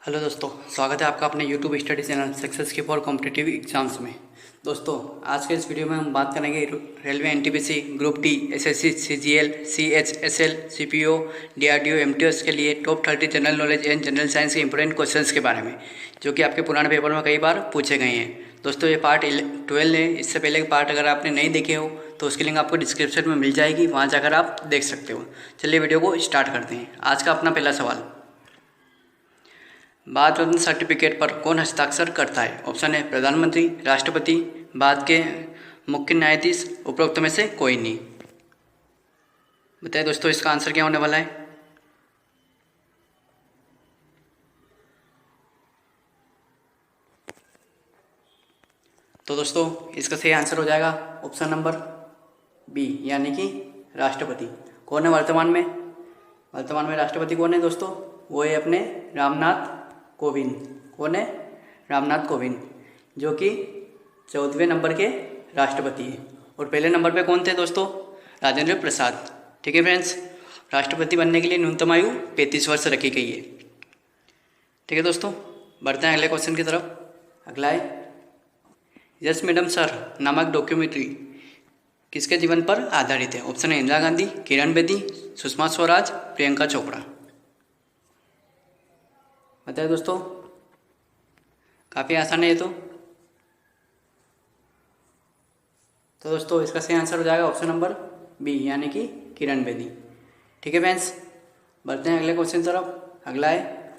Hello दोस्तों, स्वागत है आपका अपने यूट्यूब स्टडी चैनल सक्सेस की फॉर कॉम्पिटिटिव एग्जाम्स में। दोस्तों, आज के इस वीडियो में हम बात करेंगे railway NTPC group D, SSC, CGL, CHSL, CPO, DRDO, MTS के लिए top 30 general knowledge and general science के इंपॉर्टेंट क्वेश्चंस के बारे में, जो कि आपके पुराने पेपर में कई बार पूछे गए हैं। दोस्तों, ये पार्ट 12 है। इससे पहले के पार्ट अगर आपने नहीं देखे हो तो उसकी लिंक आपको डिस्क्रिप्शन में मिल जाएगी, वहाँ जाकर आप देख सकते हो। चलिए वीडियो को स्टार्ट करते हैं। आज का अपना पहला सवाल, भारत रत्न सर्टिफिकेट पर कौन हस्ताक्षर करता है? ऑप्शन है प्रधानमंत्री, राष्ट्रपति, भारत के मुख्य न्यायाधीश, उपरोक्त में से कोई नहीं। बताइए दोस्तों, इसका आंसर क्या होने वाला है? तो दोस्तों, इसका सही आंसर हो जाएगा ऑप्शन नंबर बी, यानी कि राष्ट्रपति। कौन है वर्तमान में? वर्तमान में राष्ट्रपति कौन है दोस्तों? वो है अपने रामनाथ कोविंद। कौन है? रामनाथ कोविंद, जो कि 14वें नंबर के राष्ट्रपति हैं। और पहले नंबर पे कौन थे दोस्तों? राजेंद्र प्रसाद। ठीक है फ्रेंड्स, राष्ट्रपति बनने के लिए न्यूनतम आयु 35 वर्ष रखी गई है। ठीक है दोस्तों, बढ़ते हैं अगले क्वेश्चन की तरफ। अगला है, यस मैडम सर नामक डॉक्यूमेंट्री किसके जीवन पर आधारित है? ऑप्शन है इंदिरा गांधी, किरण बेदी, सुषमा स्वराज, प्रियंका चोपड़ा। बताइए दोस्तों, काफ़ी आसान है ये तो दोस्तों इसका सही आंसर हो जाएगा ऑप्शन नंबर बी, यानी कि किरण बेदी। ठीक है फ्रेंड्स, बढ़ते हैं अगले क्वेश्चन की तरफ। अगला है,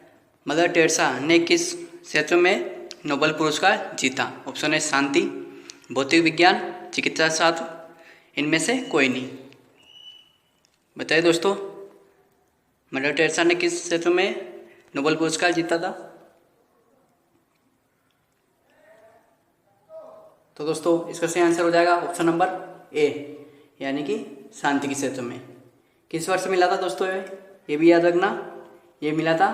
मदर टेरेसा ने किस क्षेत्र में नोबेल पुरस्कार जीता? ऑप्शन है शांति, भौतिक विज्ञान, चिकित्सा शास्त्र, इनमें से कोई नहीं। बताइए दोस्तों, मदर टेरेसा ने किस क्षेत्र में नोबेल पुरस्कार जीता था? तो दोस्तों इसका सही आंसर हो जाएगा ऑप्शन नंबर ए, यानी कि शांति के क्षेत्र में। किस वर्ष मिला था दोस्तों? ये भी याद रखना, ये मिला था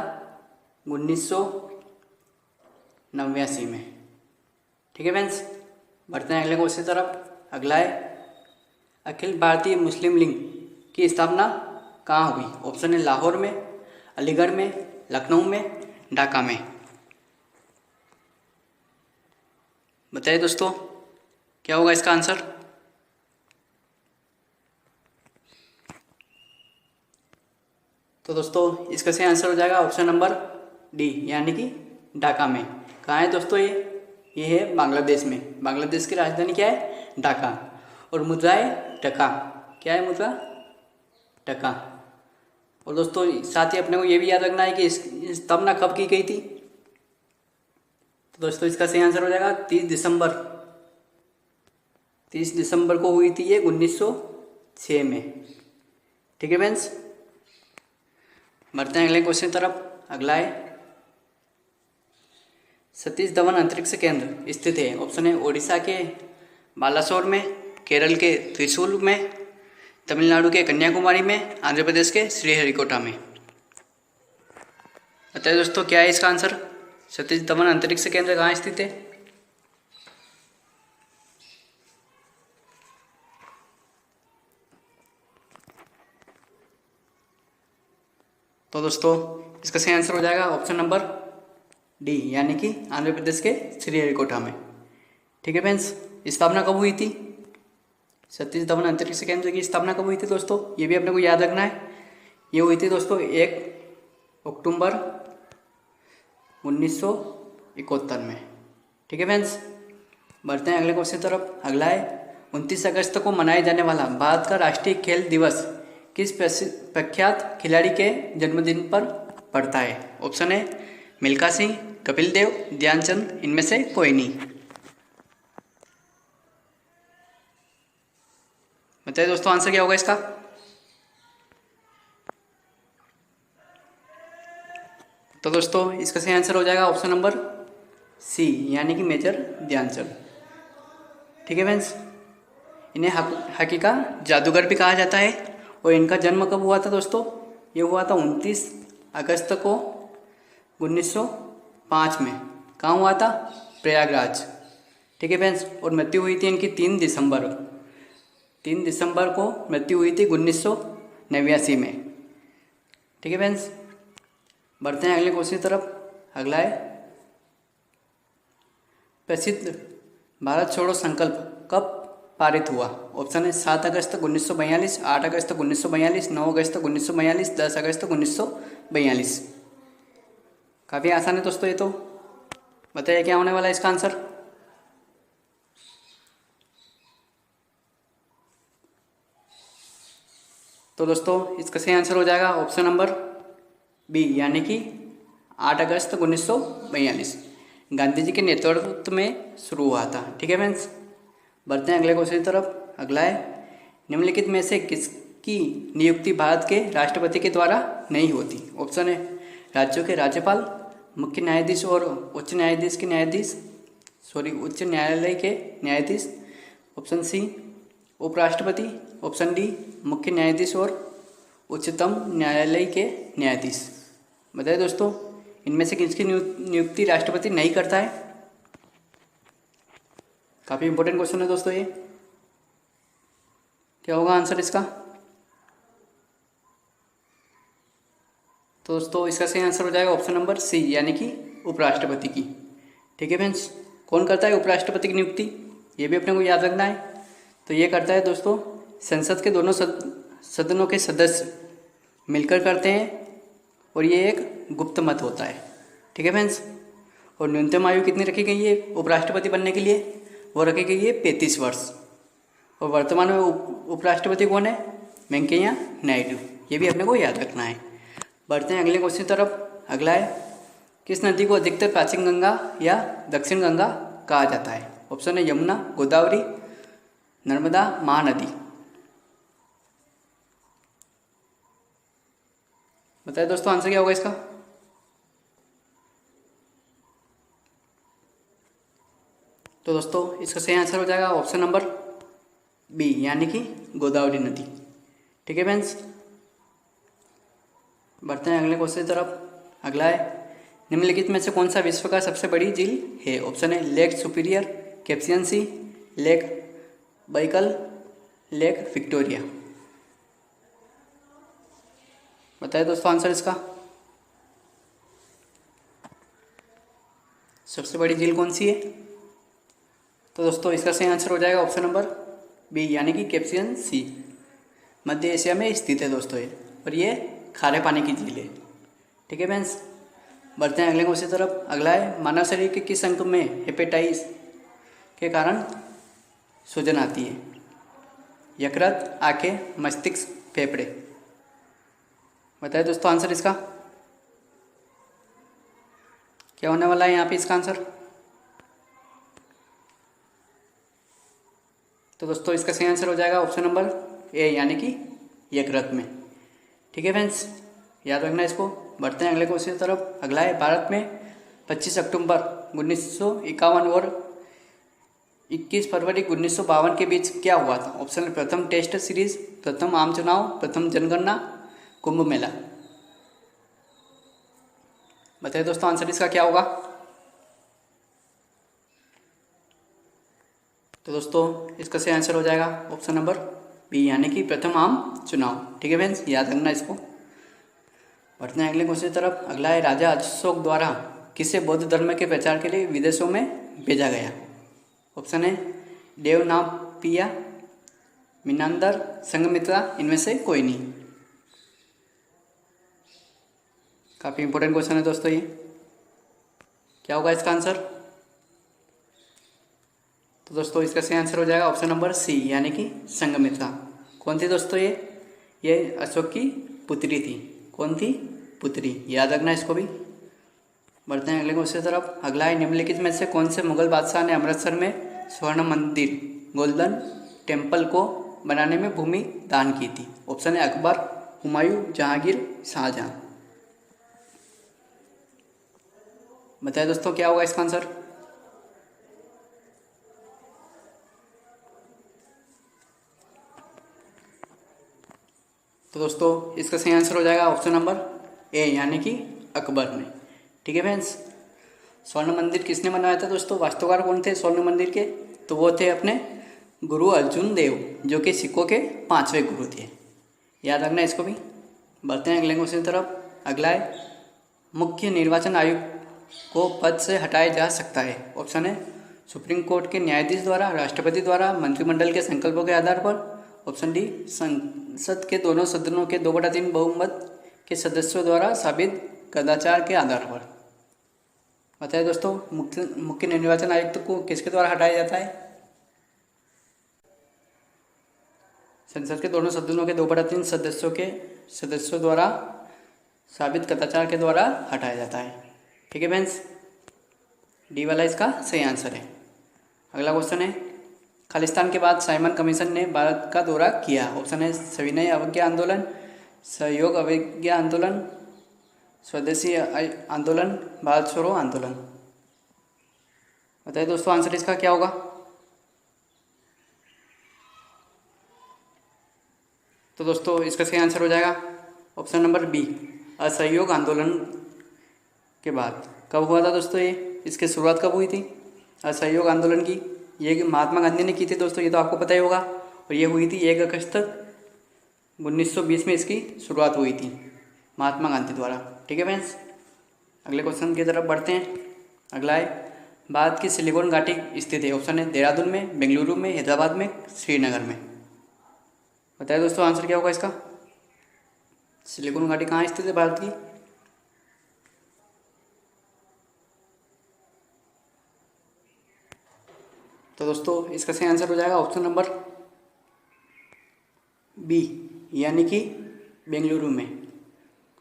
1989 में। ठीक है फ्रेंड्स, बढ़ते हैं अगले क्वेश्चन की तरफ। अगला है, अखिल भारतीय मुस्लिम लीग की स्थापना कहाँ हुई? ऑप्शन है लाहौर में, अलीगढ़ में, लखनऊ में, ढाका में। बताइए दोस्तों, क्या होगा इसका आंसर? तो दोस्तों इसका सही आंसर हो जाएगा ऑप्शन नंबर डी, यानी कि ढाका में। कहाँ है दोस्तों ये है बांग्लादेश में। बांग्लादेश की राजधानी क्या है? ढाका। और मुद्रा है टका। क्या है मुद्रा? टका। और दोस्तों साथ ही अपने को ये भी याद रखना है कि स्थापना कब की गई थी? तो दोस्तों इसका सही आंसर हो जाएगा 30 दिसंबर। 30 दिसंबर को हुई थी ये 1906 में। ठीक है फ्रेंड्स, बढ़ते हैं अगले क्वेश्चन की तरफ। अगला है, सतीश धवन अंतरिक्ष केंद्र स्थित है? ऑप्शन है ओडिशा के बालासोर में, केरल के त्रिशूल में, तमिलनाडु के कन्याकुमारी में, आंध्र प्रदेश के श्रीहरिकोटा में। बताइए दोस्तों, क्या है इसका आंसर? सतीश धवन अंतरिक्ष केंद्र कहाँ स्थित है? तो दोस्तों इसका सही आंसर हो जाएगा ऑप्शन नंबर डी, यानी कि आंध्र प्रदेश के श्रीहरिकोटा में। ठीक है फ्रेंड्स, स्थापना कब हुई थी? सतीश धवन अंतरिक्ष केंद्र की स्थापना कब हुई थी दोस्तों? ये भी अपने को याद रखना है। ये हुई थी दोस्तों 1 अक्टूबर 1971 में। ठीक है फ्रेंड्स, बढ़ते हैं अगले क्वेश्चन की तरफ। अगला है, 29 अगस्त को मनाया जाने वाला भारत का राष्ट्रीय खेल दिवस किस प्रख्यात खिलाड़ी के जन्मदिन पर पड़ता है? ऑप्शन है मिल्खा सिंह, कपिल देव, ध्यानचंद, इनमें से कोई नहीं। बताइए दोस्तों, आंसर क्या होगा इसका? तो दोस्तों इसका सही आंसर हो जाएगा ऑप्शन नंबर सी, यानी कि मेजर ध्यानचंद। ठीक है फ्रेंड्स, इन्हें हॉकी का जादूगर भी कहा जाता है। और इनका जन्म कब हुआ था दोस्तों? ये हुआ था 29 अगस्त को 1905 में। कहाँ हुआ था? प्रयागराज। ठीक है फ्रेंड्स, और मृत्यु हुई थी इनकी 3 दिसंबर को मृत्यु हुई थी 1989 में। ठीक है फ्रेंड्स, बढ़ते हैं अगले क्वेश्चन की तरफ। अगला है प्रसिद्ध भारत छोड़ो संकल्प कब पारित हुआ? ऑप्शन है 7 अगस्त 1942, 8 अगस्त 1942, 9 अगस्त 1942, 10 अगस्त 1942। काफ़ी आसान है दोस्तों ये तो। बताइए क्या होने वाला है इसका आंसर। तो दोस्तों इसका सही आंसर हो जाएगा ऑप्शन नंबर बी, यानी कि 8 अगस्त 1942 गांधी जी के नेतृत्व में शुरू हुआ था। ठीक है फ्रेंड्स, बढ़ते हैं अगले क्वेश्चन की तरफ। अगला है निम्नलिखित में से किसकी नियुक्ति भारत के राष्ट्रपति के द्वारा नहीं होती? ऑप्शन है राज्यों के राज्यपाल, मुख्य न्यायाधीश और उच्च न्यायाधीश के न्यायाधीश, उच्च न्यायालय के न्यायाधीश। ऑप्शन सी उपराष्ट्रपति। ऑप्शन डी मुख्य न्यायाधीश और उच्चतम न्यायालय के न्यायाधीश। बताइए दोस्तों इनमें से किसकी नियुक्ति राष्ट्रपति नहीं करता है? काफ़ी इंपॉर्टेंट क्वेश्चन है दोस्तों ये। क्या होगा आंसर इसका? तो दोस्तों इसका सही आंसर हो जाएगा ऑप्शन नंबर सी, यानी कि उपराष्ट्रपति की। ठीक है फ्रेंड्स, कौन करता है उपराष्ट्रपति की नियुक्ति? ये भी अपने को याद रखना है। तो ये करता है दोस्तों संसद के दोनों सदनों के सदस्य मिलकर करते हैं, और ये एक गुप्त मत होता है। ठीक है फ्रेंड्स, और न्यूनतम आयु कितनी रखी गई है उपराष्ट्रपति बनने के लिए? वो रखी गई है 35 वर्ष। और वर्तमान में उपराष्ट्रपति कौन है? वेंकैया नायडू। ये भी अपने को याद रखना है। बढ़ते हैं अगले क्वेश्चन की तरफ। अगला है किस नदी को अधिकतर प्राचीन गंगा या दक्षिण गंगा कहा जाता है? ऑप्शन है यमुना, गोदावरी, नर्मदा, महानदी। बताइए दोस्तों आंसर क्या होगा इसका? तो दोस्तों इसका सही आंसर हो जाएगा ऑप्शन नंबर बी, यानी कि गोदावरी नदी। ठीक है फ्रेंड्स, बढ़ते हैं अगले क्वेश्चन की तरफ। अगला है निम्नलिखित में से कौन सा विश्व का सबसे बड़ी झील है? ऑप्शन है लेक सुपीरियर, कैप्सियन सी, लेक बैकल, लेक विक्टोरिया। बताइए दोस्तों आंसर इसका। सबसे बड़ी झील कौन सी है? तो दोस्तों इसका सही आंसर हो जाएगा ऑप्शन नंबर बी, यानी कि कैप्सियन सी। मध्य एशिया में स्थित है दोस्तों ये, और ये खारे पानी की झील है। ठीक है फ्रेंड्स, बढ़ते हैं अगले क्वेश्चन की तरफ। अगला है मानव शरीर के किस अंग में हेपेटाइटिस के कारण सूजन आती है? यकृत, आंखें, मस्तिष्क, फेफड़े। बताइए दोस्तों आंसर इसका। क्या होने वाला है यहाँ पे इसका आंसर? तो दोस्तों इसका सही आंसर हो जाएगा ऑप्शन नंबर ए, यानी कि यकृत में। ठीक है फ्रेंड्स, याद रखना इसको। बढ़ते हैं अगले क्वेश्चन की तरफ। अगला है भारत में 25 अक्टूबर 1951 और 21 फरवरी 1952 के बीच क्या हुआ था? ऑप्शन प्रथम टेस्ट सीरीज, प्रथम आम चुनाव, प्रथम जनगणना, कुंभ मेला। बताइए दोस्तों आंसर इसका क्या होगा? तो दोस्तों इसका सही आंसर हो जाएगा ऑप्शन नंबर बी, यानी कि प्रथम आम चुनाव। ठीक है फ्रेंड्स, याद रखना इसको। बढ़ते हैं अगले क्वेश्चन की तरफ। अगला है राजा अशोक द्वारा किसे बौद्ध धर्म के प्रचार के लिए विदेशों में भेजा गया? ऑप्शन है देवनापिया, मिनांदर, संघमित्रा, इनमें से कोई नहीं। काफ़ी इंपॉर्टेंट क्वेश्चन है दोस्तों ये। क्या होगा इसका आंसर? तो दोस्तों इसका सही आंसर हो जाएगा ऑप्शन नंबर सी, यानी कि संघमित्रा। कौन थी दोस्तों ये अशोक की पुत्री थी। कौन थी? पुत्री। याद रखना इसको भी। बढ़ते हैं अगले क्वेश्चन की तरफ। अगला है निम्नलिखित में से कौन से मुगल बादशाह ने अमृतसर में स्वर्ण मंदिर गोल्डन टेम्पल को बनाने में भूमि दान की थी? ऑप्शन है अकबर, हुमायूं, जहांगीर, शाहजहां। बताइए दोस्तों क्या होगा इसका आंसर? तो दोस्तों इसका सही आंसर हो जाएगा ऑप्शन नंबर ए, यानी कि अकबर ने। ठीक है फ्रेंड्स, स्वर्ण मंदिर किसने बनवाया था दोस्तों? वास्तुकार कौन थे स्वर्ण मंदिर के? तो वो थे अपने गुरु अर्जुन देव, जो कि सिखों के 5वें गुरु थे। याद रखना इसको भी। बढ़ते हैं अगले क्वेश्चन की तरफ। अगला है मुख्य निर्वाचन आयुक्त को पद से हटाया जा सकता है? ऑप्शन है सुप्रीम कोर्ट के न्यायाधीश द्वारा, राष्ट्रपति द्वारा, मंत्रिमंडल के संकल्पों के आधार पर। ऑप्शन डी संसद के दोनों सदनों के 2/3 बहुमत के सदस्यों द्वारा साबित कदाचार के आधार पर। बताइए दोस्तों, मुख्य निर्वाचन आयुक्त को किसके द्वारा हटाया जाता है? संसद के दोनों सदनों के 2/3 सदस्यों द्वारा साबित कदाचार के द्वारा हटाया जाता है। ठीक है फ्रेंड्स, डी वाला इसका सही आंसर है। अगला क्वेश्चन है, खालिस्तान के बाद साइमन कमीशन ने भारत का दौरा किया। ऑप्शन है सविनय अवज्ञा आंदोलन, सहयोग अवज्ञा आंदोलन, स्वदेशी आंदोलन, भारत छोड़ो आंदोलन। बताइए दोस्तों, आंसर इसका क्या होगा? तो दोस्तों इसका सही आंसर हो जाएगा ऑप्शन नंबर बी, असहयोग आंदोलन के बाद। कब हुआ था दोस्तों ये? इसकी शुरुआत कब हुई थी असहयोग आंदोलन की? ये महात्मा गांधी ने की थी दोस्तों, ये तो आपको पता ही होगा। और ये हुई थी 1 अगस्त 1920 में इसकी शुरुआत हुई थी महात्मा गांधी द्वारा। ठीक है फ्रेंड्स, अगले क्वेश्चन की तरफ बढ़ते हैं। अगला है, भारत की सिलिकॉन घाटी स्थित है। ऑप्शन है देहरादून में, बेंगलुरु में, हैदराबाद में, श्रीनगर में। बताइए दोस्तों, आंसर क्या होगा इसका? सिलिकॉन घाटी कहाँ स्थित है भारत की? तो दोस्तों इसका सही आंसर हो जाएगा ऑप्शन नंबर बी, यानी कि बेंगलुरु में।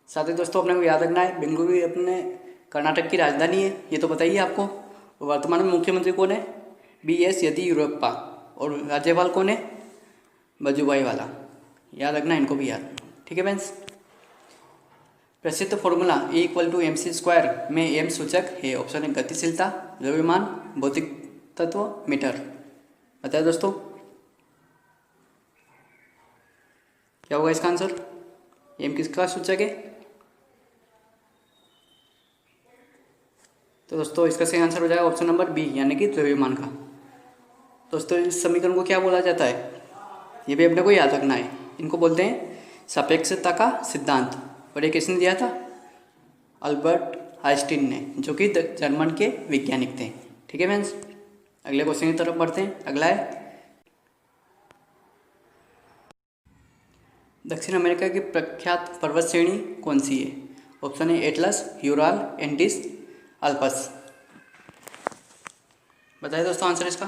साथ ही दोस्तों अपने को याद रखना है, बेंगलुरु अपने कर्नाटक की राजधानी है, ये तो बताइए आपको। और वर्तमान में मुख्यमंत्री कौन है? BS येदियुरप्पा। और राज्यपाल कौन है? वजुभाई वाला। याद रखना इनको भी याद। ठीक है फ्रेंड्स, प्रसिद्ध फॉर्मूला E=mc² में m सूचक है। ऑप्शन है गतिशीलता, द्रव्यमान, भौतिक तत्व, मीटर। बताइए दोस्तों क्या होगा इसका आंसर? m किसका सूचक है? तो दोस्तों इसका सही आंसर हो जाएगा ऑप्शन नंबर बी, यानी कि द्रव्यमान का। दोस्तों इस समीकरण को क्या बोला जाता है? ये भी अपने को याद रखना है। इनको बोलते हैं सापेक्षता का सिद्धांत। और ये किसने दिया था? अल्बर्ट आइंस्टीन ने, जो कि जर्मन के वैज्ञानिक थे। ठीक है फ्रेंड्स, अगले क्वेश्चन की तरफ बढ़ते हैं। अगला है, दक्षिण अमेरिका की प्रख्यात पर्वत श्रेणी कौन सी है? ऑप्शन है एटलस, यूराल, एंडीज, अल्पस। बताइए दोस्तों आंसर इसका।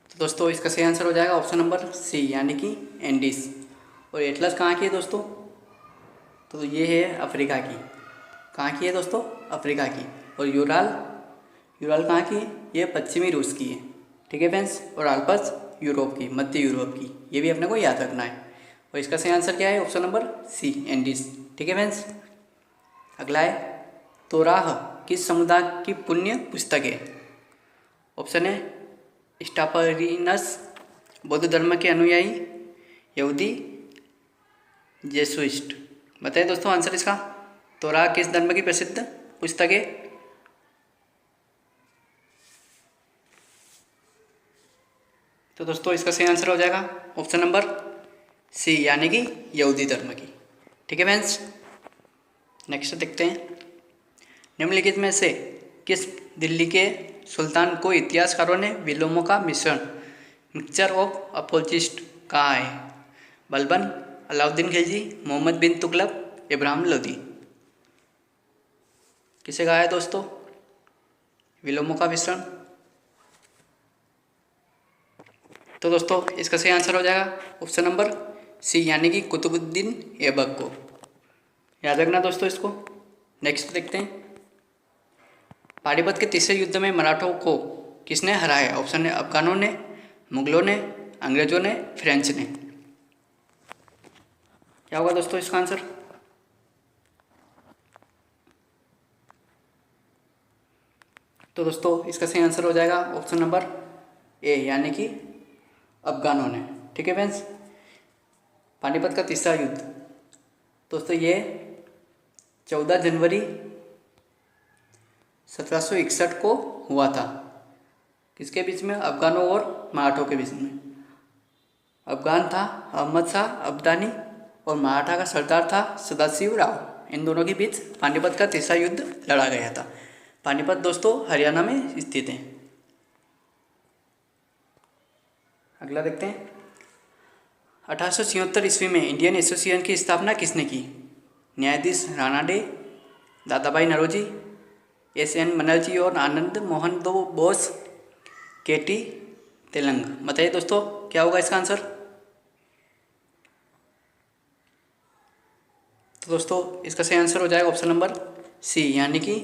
तो दोस्तों इसका सही आंसर हो जाएगा ऑप्शन नंबर सी, यानी कि एंडीज। और एटलस कहाँ की है दोस्तों? तो ये है अफ्रीका की। कहाँ की है दोस्तों? अफ्रीका की। और यूराल कहाँ की है? ये पश्चिमी रूस की है। ठीक है फ्रेंड्स, और अल्पस यूरोप की, मध्य यूरोप की। ये भी अपने को याद रखना है। और इसका सही आंसर क्या है? Option number C, Andes. ठीक है फ्रेंड्स, अगला है, तोराह किस समुदाय की पुण्य पुस्तक है? ऑप्शन है स्टाफरिनस, बौद्ध धर्म के अनुयायी, यहूदी, जेसुइस्ट। बताइए दोस्तों आंसर इसका। तोराह किस धर्म की प्रसिद्ध पुस्तक है? तो दोस्तों इसका सही आंसर हो जाएगा ऑप्शन नंबर सी, यानी कि यहूदी धर्म की। ठीक है फ्रेंड्स, नेक्स्ट देखते हैं। निम्नलिखित में से किस दिल्ली के सुल्तान को इतिहासकारों ने विलोमों का मिश्रण, मिक्सचर ऑफ अपोजिस्ट, कहा है? बलबन, अलाउद्दीन खिलजी, मोहम्मद बिन तुगलक, इब्राहिम लोदी। किसे कहा है दोस्तों विलोमों का मिश्रण? तो दोस्तों इसका सही आंसर हो जाएगा ऑप्शन नंबर सी, यानी कि कुतुबुद्दीन ऐबक को। याद रखना दोस्तों इसको। नेक्स्ट देखते हैं, पानीपत के तीसरे युद्ध में मराठों को किसने हराया? ऑप्शन है अफगानों ने, मुगलों ने, अंग्रेजों ने, फ्रेंच ने। क्या होगा दोस्तों इसका आंसर? तो दोस्तों इसका सही आंसर हो जाएगा ऑप्शन नंबर ए, यानी कि अफगानों ने। ठीक है फ्रेंड्स, पानीपत का तीसरा युद्ध दोस्तों ये 14 जनवरी 1761 को हुआ था। किसके बीच में? अफगानों और मराठों के बीच में। अफगान था अहमद शाह अब्दाली और मराठा का सरदार था सदाशिव राव। इन दोनों के बीच पानीपत का तीसरा युद्ध लड़ा गया था। पानीपत दोस्तों हरियाणा में स्थित है। अगला देखते हैं। 1876 ईस्वी में इंडियन एसोसिएशन की स्थापना किसने की? न्यायाधीश राणा डे, दादाभाई नौरोजी, एस.एन. बनर्जी और आनंद मोहन बोस, के.टी. तेलंग। बताइए दोस्तों क्या होगा इसका आंसर? तो दोस्तों इसका सही आंसर हो जाएगा ऑप्शन नंबर सी, यानी कि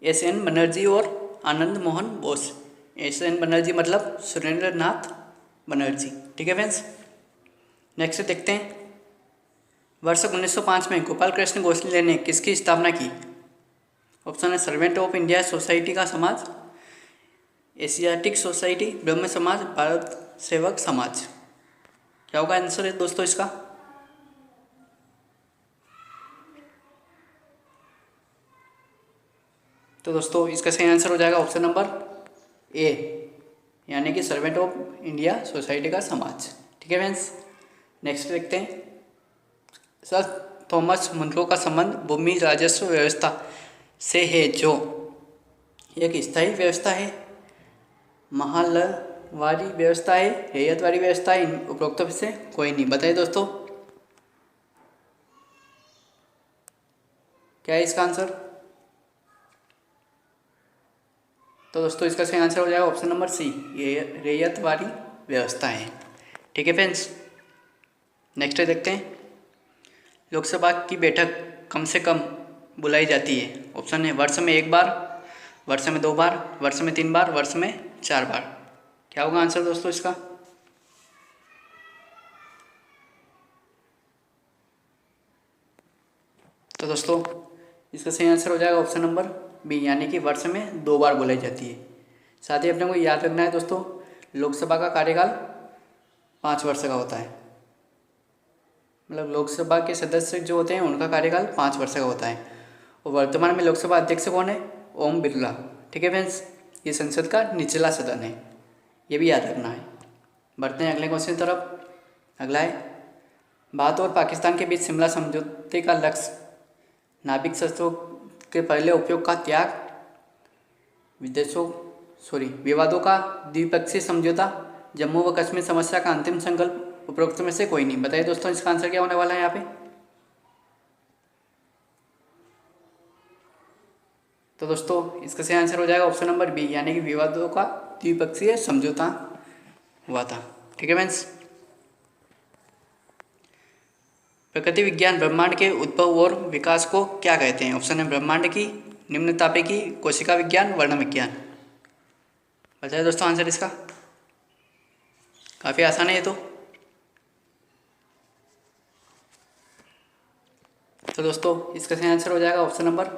एस.एन. बनर्जी और आनंद मोहन बोस। एस.एन. बनर्जी मतलब सुरेंद्र नाथ बनर्जी। ठीक है फ्रेंड्स, नेक्स्ट देखते हैं। वर्ष 1905 में गोपाल कृष्ण गोखले ने किसकी स्थापना की? ऑप्शन है सर्वेंट ऑफ इंडिया सोसाइटी का समाज, एशियाटिक सोसाइटी, ब्रह्म समाज, भारत सेवक समाज। क्या होगा आंसर है दोस्तों इसका? तो दोस्तों इसका सही आंसर हो जाएगा ऑप्शन नंबर ए, यानी कि सर्वेंट ऑफ इंडिया सोसाइटी का समाज। ठीक है फ्रेंड्स, नेक्स्ट देखते हैं। सर थॉमस मुनरो का संबंध भूमि राजस्व व्यवस्था से है, जो एक स्थायी व्यवस्था है, महलवारी व्यवस्था है, रैयतवारी व्यवस्था है, इन उपरोक्त में से कोई नहीं। बताइए दोस्तों क्या है इसका आंसर? तो दोस्तों इसका सही आंसर हो जाएगा ऑप्शन नंबर सी, ये रैयतवारी व्यवस्था है। ठीक है फ्रेंड्स, नेक्स्ट देखते हैं। लोकसभा की बैठक कम से कम बुलाई जाती है। ऑप्शन है वर्ष में 1 बार, वर्ष में 2 बार, वर्ष में 3 बार, वर्ष में 4 बार। क्या होगा आंसर दोस्तों इसका? तो दोस्तों इसका सही आंसर हो जाएगा ऑप्शन नंबर बी, यानी कि वर्ष में 2 बार बुलाई जाती है। साथ ही अपने को याद रखना है दोस्तों, लोकसभा का कार्यकाल 5 वर्ष का होता है। मतलब लोकसभा के सदस्य जो होते हैं उनका कार्यकाल 5 वर्ष का होता है। और वर्तमान में लोकसभा अध्यक्ष कौन है? ओम बिरला। ठीक है फ्रेंड्स, ये संसद का निचला सदन है, ये भी याद रखना है। बढ़ते हैं अगले क्वेश्चन तरफ। अगला है, भारत और पाकिस्तान के बीच शिमला समझौते का लक्ष्य नाभिक शस्त्रों के पहले उपयोग का त्याग, विवादों का द्विपक्षीय समझौता, जम्मू व कश्मीर समस्या का अंतिम संकल्प, उपरोक्त में से कोई नहीं। बताइए दोस्तों इसका आंसर क्या होने वाला है यहाँ पे? तो दोस्तों इसका सही आंसर हो जाएगा ऑप्शन नंबर बी, यानी कि विवादों का द्विपक्षीय समझौता हुआ था। ठीक है फ्रेंड्स, प्रकृति विज्ञान ब्रह्मांड के उद्भव और विकास को क्या कहते हैं? ऑप्शन है ब्रह्मांड की, निम्नतापे की, कोशिका विज्ञान, वर्ण विज्ञान। बताइए दोस्तों आंसर इसका। काफ़ी आसान है ये तो दोस्तों इसका सही आंसर हो जाएगा ऑप्शन नंबर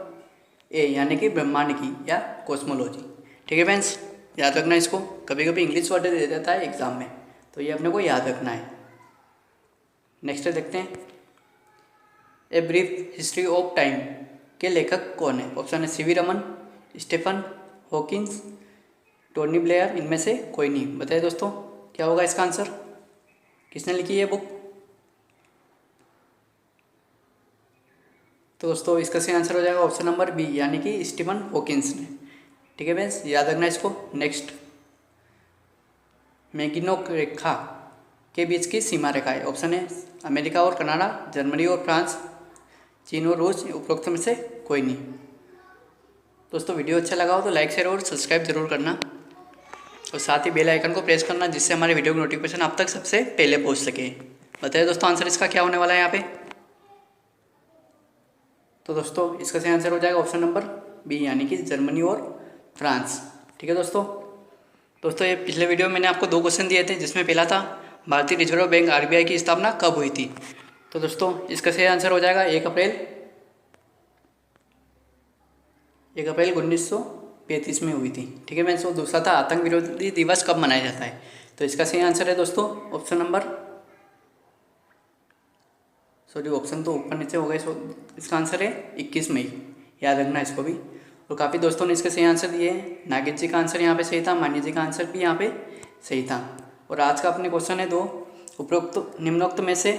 ए, यानी कि ब्रह्मांड की या कॉस्मोलॉजी। ठीक है फ्रेंड्स, याद रखना इसको, कभी कभी इंग्लिश वर्ड दे देता है एग्जाम में, तो ये अपने को याद रखना है। नेक्स्ट देखते हैं, a brief history of time के लेखक कौन है? ऑप्शन है C V Raman, Stephen Hawkins, Tony Blair, इनमें से कोई नहीं। बताइए दोस्तों क्या होगा इसका आंसर? किसने लिखी है बुक? तो दोस्तों इसका सही आंसर हो जाएगा ऑप्शन नंबर बी, यानी कि स्टीफन हॉकिंस ने। ठीक है फ्रेंड्स, याद रखना इसको। नेक्स्ट, मैगिनोक रेखा के बीच की सीमा रेखा है। ऑप्शन है अमेरिका और कनाडा, जर्मनी और फ्रांस, चीन और रूस, उपरोक्त में से कोई नहीं। दोस्तों वीडियो अच्छा लगा हो तो लाइक शेयर और सब्सक्राइब जरूर करना, और साथ ही बेल आइकन को प्रेस करना, जिससे हमारे वीडियो की नोटिफिकेशन आप तक सबसे पहले पहुंच सके। बताइए दोस्तों आंसर इसका क्या होने वाला है यहाँ पे? तो दोस्तों इसका सही आंसर हो जाएगा ऑप्शन नंबर बी, यानी कि जर्मनी और फ्रांस। ठीक है दोस्तों ये पिछले वीडियो में मैंने आपको 2 क्वेश्चन दिए थे, जिसमें पहला था भारतीय रिजर्व बैंक आरबीआई की स्थापना कब हुई थी? तो दोस्तों इसका सही आंसर हो जाएगा 1 अप्रैल 1935 में हुई थी। ठीक है फ्रेंड्स, दूसरा था आतंक विरोधी दिवस कब मनाया जाता है? तो इसका सही आंसर है दोस्तों ऑप्शन नंबर, ऑप्शन तो ऊपर नीचे हो गए, इसका आंसर है 21 मई। याद रखना इसको भी। और काफ़ी दोस्तों ने इसके सही आंसर दिए हैं। नागेश जी का आंसर यहाँ पे सही था, मान्य जी का आंसर भी यहाँ पे सही था। और आज का अपने क्वेश्चन है 2, उपरोक्त निम्नोक्त में से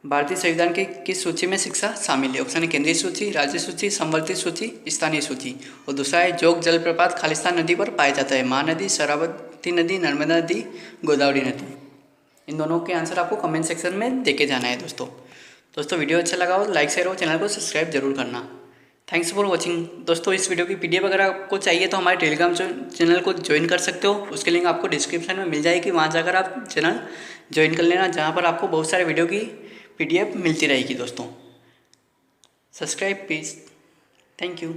भारतीय संविधान की किस सूची में शिक्षा शामिल है? ऑप्शन है केंद्रीय सूची, राज्य सूची, संवर्धित सूची, स्थानीय सूची। और दूसरा है जोग जलप्रपात खालिस्तान नदी पर पाया जाता है? महानदी, शरावती नदी, नर्मदा नदी, गोदावरी नदी। इन दोनों के आंसर आपको कमेंट सेक्शन में देके जाना है दोस्तों वीडियो अच्छा लगा हो तो लाइक शेयर और चैनल को सब्सक्राइब जरूर करना। Thanks for watching. दोस्तों इस वीडियो की PDF अगर आपको चाहिए तो हमारे टेलीग्राम चैनल को ज्वाइन कर सकते हो, उसके लिंक आपको डिस्क्रिप्शन में मिल जाएगी, वहाँ जाकर आप चैनल ज्वाइन कर लेना, जहाँ पर आपको बहुत सारे वीडियो की PDF मिलती रहेगी दोस्तों। Subscribe please. Thank you.